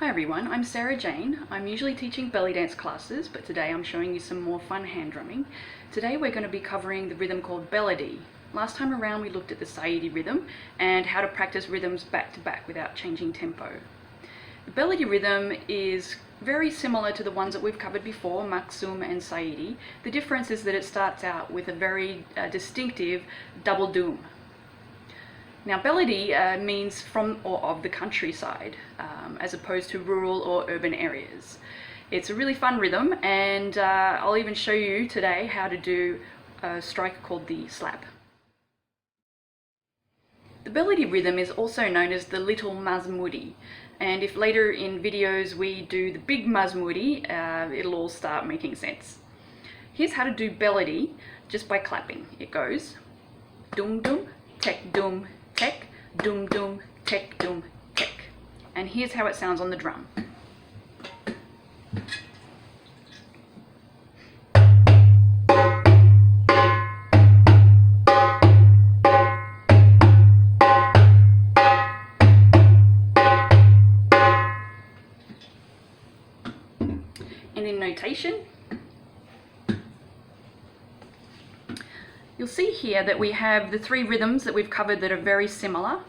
Hi everyone, I'm Sarah Jane. I'm usually teaching belly dance classes, but today I'm showing you some more fun hand drumming. Today we're going to be covering the rhythm called Beledi. Last time around we looked at the saiidi rhythm and how to practice rhythms back to back without changing tempo. The Beledi rhythm is very similar to the ones that we've covered before, maqsoum and saiidi. The difference is that it starts out with a very distinctive double doom. Now Beledi means from or of the countryside, as opposed to rural or urban areas. It's a really fun rhythm, and I'll even show you today how to do a strike called the slap. The Beledi rhythm is also known as the little masmoudi, and if later in videos we do the big masmoudi, it'll all start making sense. Here's how to do Beledi just by clapping. It goes dum dum, tek dum, tek, dum dum, tek dum, tek. And here's how it sounds on the drum. And in notation, you'll see here that we have the three rhythms that we've covered that are very similar.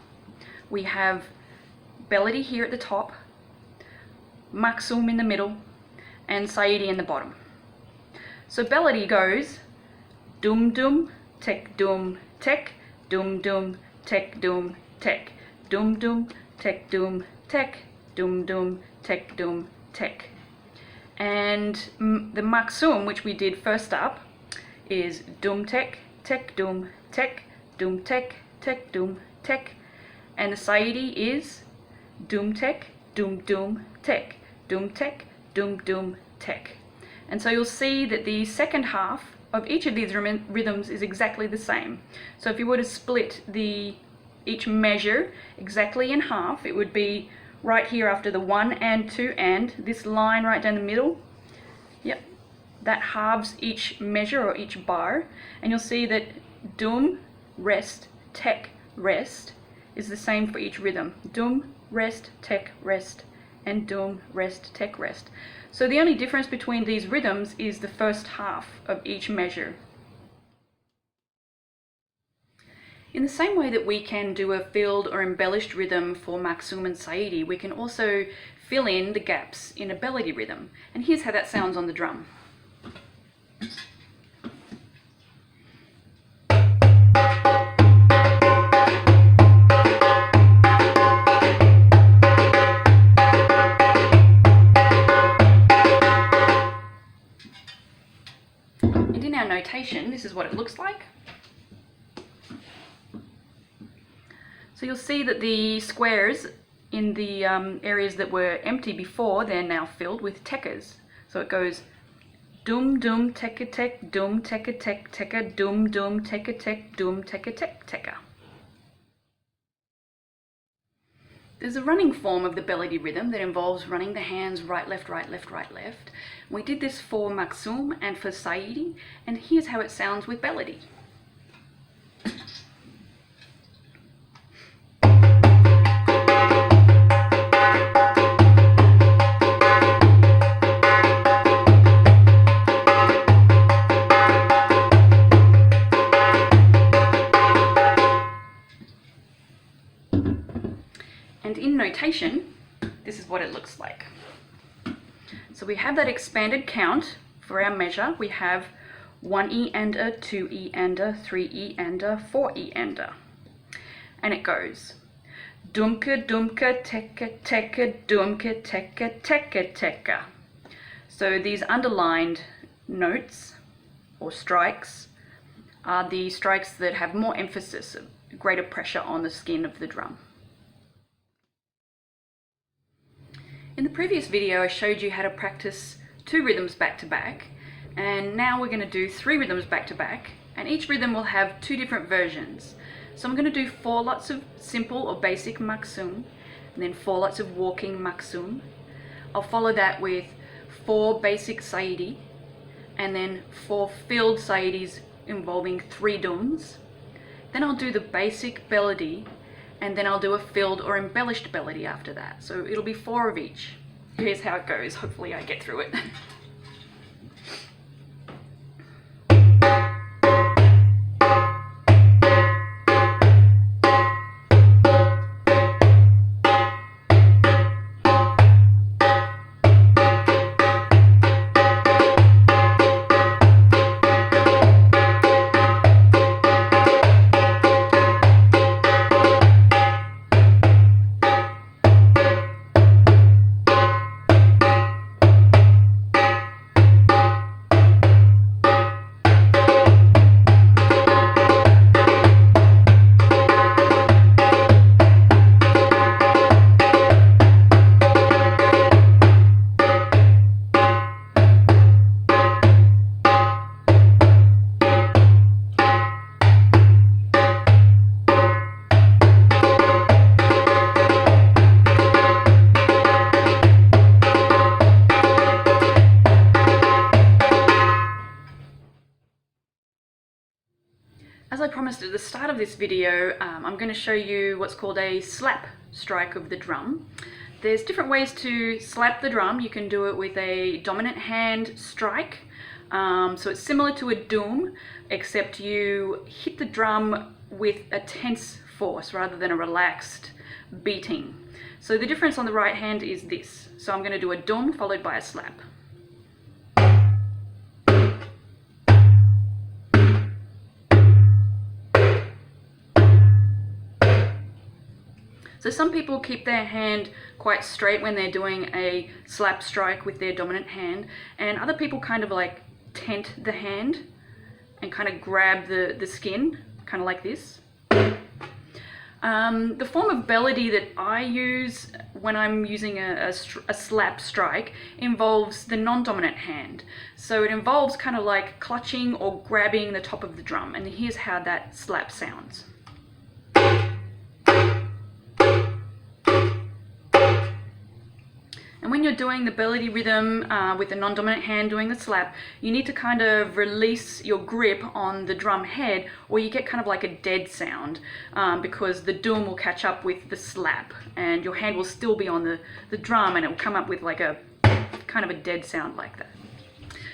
We have Beledi here at the top, maqsoum in the middle, and saiidi in the bottom. So Beledi goes dum dum, tek dum, tek, dum dum, tek dum, tek, dum dum, tek dum, tek, dum dum, tek dum, tek. And the maqsoum, which we did first up, is dum tek, tek dum, tek, dum tek, tek dum, tek. And the saiidi is dum tek, dum dum, tek, dum tek, dum dum, tek. And so you'll see that the second half of each of these rhythms is exactly the same. So if you were to split each measure exactly in half, it would be right here after the 1 and 2 and, this line right down the middle. Yep, that halves each measure or each bar, and you'll see that dum, rest, tek, rest is the same for each rhythm. Dum, rest, tek, rest, and dum, rest, tek, rest. So the only difference between these rhythms is the first half of each measure. In the same way that we can do a filled or embellished rhythm for maqsoum and saiidi, we can also fill in the gaps in a Beledi rhythm. And here's how that sounds on the drum. And in our notation, this is what it looks like. So you'll see that the squares in the areas that were empty before, they're now filled with tekkas. So it goes dum dum tekka tek, dum tekka tek tekka, dum dum tekka tek, dum tekka tek tekka. There's a running form of the Beledi rhythm that involves running the hands right, left, right, left, right, left. We did this for maqsoum and for saiidi, and here's how it sounds with Beledi. And in notation, this is what it looks like. So we have that expanded count for our measure. We have 1 E and a, 2 E and a, 3 E and a, 4 E and a. And it goes dumka dumka tekka tekka dumka tekka tekka tekka. So these underlined notes or strikes are the strikes that have more emphasis, greater pressure on the skin of the drum. In the previous video I showed you how to practice 2 rhythms back to back, and now we're going to do 3 rhythms back to back, and each rhythm will have 2 different versions. So I'm going to do 4 lots of simple or basic maqsoum, and then 4 lots of walking maqsoum. I'll follow that with 4 basic saiidi, and then 4 filled saiidis involving 3 dums. Then I'll do the basic Beledi, and then I'll do a filled or embellished Beledi after that. So it'll be 4 of each. here's how it goes. Hopefully I get through it. As I promised at the start of this video, I'm going to show you what's called a slap strike of the drum. There's different ways to slap the drum. You can do it with a dominant hand strike. So it's similar to a doom, except you hit the drum with a tense force rather than a relaxed beating. So the difference on the right hand is this. So I'm going to do a doom followed by a slap. So some people keep their hand quite straight when they're doing a slap strike with their dominant hand, and other people kind of like tent the hand and kind of grab the skin, kind of like this. The form of Beledi that I use when I'm using a slap strike involves the non-dominant hand. So it involves kind of like clutching or grabbing the top of the drum, and here's how that slap sounds. And when you're doing the Beledi rhythm with the non-dominant hand doing the slap, you need to kind of release your grip on the drum head, or you get kind of like a dead sound because the doom will catch up with the slap and your hand will still be on the drum, and it will come up with like a kind of a dead sound like that.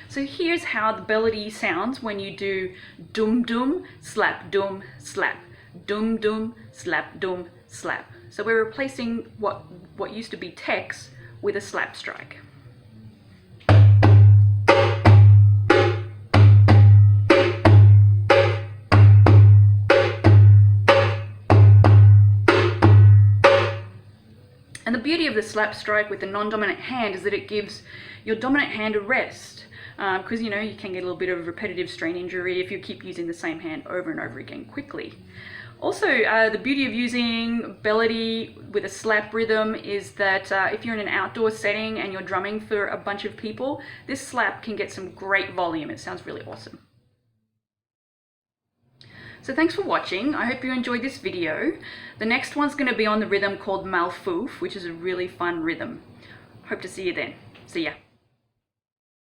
So here's how the Beledi sounds when you do doom doom, slap doom, slap, doom doom, slap doom, slap. So we're replacing what used to be tex with a slap strike. And the beauty of the slap strike with the non-dominant hand is that it gives your dominant hand a rest, because you can get a little bit of repetitive strain injury if you keep using the same hand over and over again quickly. Also, the beauty of using Beledi with a slap rhythm is that if you're in an outdoor setting and you're drumming for a bunch of people, this slap can get some great volume. It sounds really awesome. So thanks for watching. I hope you enjoyed this video. The next one's going to be on the rhythm called malfouf, which is a really fun rhythm. Hope to see you then. See ya.